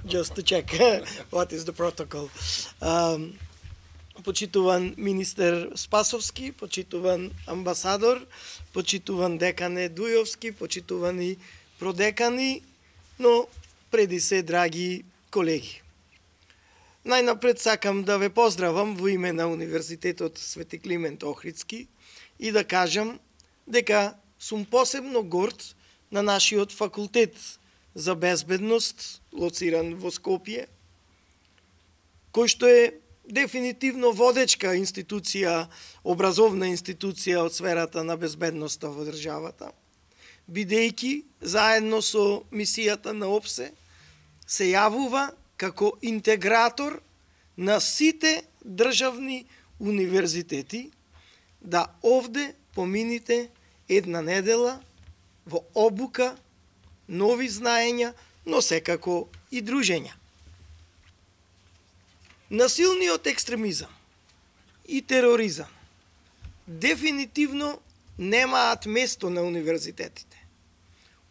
just to check what is the protocol. Почитуван министер Спасовски, почитуван амбасадор, почитуван декане Дујовски, почитувани продекани, но преди се, драги колеги. Најнапред сакам да ве поздравам во име на Универзитетот Свети Климент Охридски и да кажам дека сум посебно горд на нашиот факултет за безбедност, лоциран во Скопје, кој што е дефинитивно водечка институција, образовна институција од сферата на безбедноста во државата, бидејќи заедно со мисијата на ОПСЕ се јавува како интегратор на сите државни универзитети да овде помините една недела во обука, нови знаења, но секако и дружења. Насилниот екстремизам и тероризам дефинитивно немаат место на универзитетите.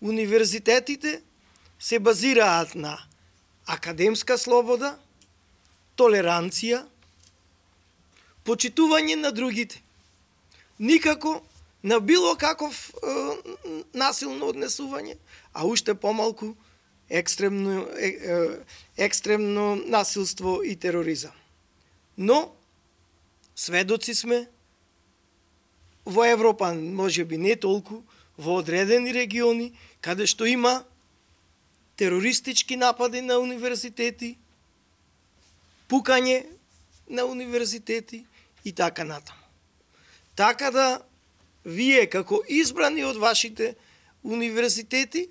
Универзитетите се базираат на академска слобода, толеранција, почитување на другите. Никако на било каков насилно однесување, а уште помалку екстремно насилство и тероризам. Но сведоци сме во Европа, може би не толку, во одредени региони, каде што има терористички напади на универзитети, пукање на универзитети и така натаму. Така да, вие како избрани од вашите универзитети,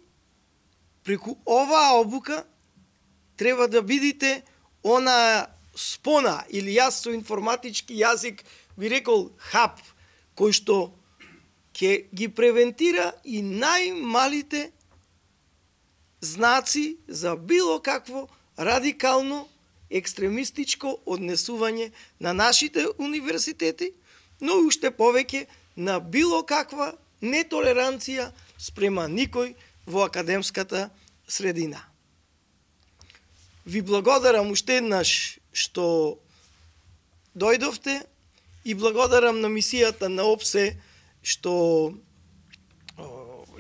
преку оваа обука треба да бидите она спона, или јас со информатички јазик би рекол хаб, кој што ќе ги превентира и најмалите знаци за било какво радикално екстремистичко однесување на нашите универзитети, но уште повеќе на било каква нетолеранција спрема никој во академската средина. Ви благодарам уште еднаш што дојдовте и благодарам на мисијата на ОПСЕ што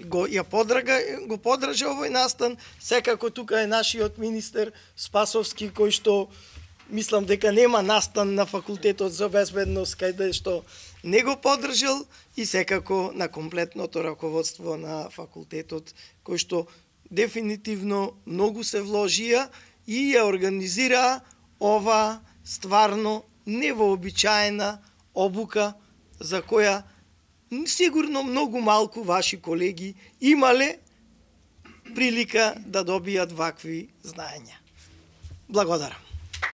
го подржа овој настан. Секако тука е нашиот министер Спасовски, кој што мислам дека нема настан на факултетот за безбедност каде што не го поддржал, и секако на комплетното раководство на факултетот, кој што дефинитивно многу се вложија и ја организира ова стварно невообичаена обука за која сигурно многу малку ваши колеги имале прилика да добијат вакви знаења. Благодарам.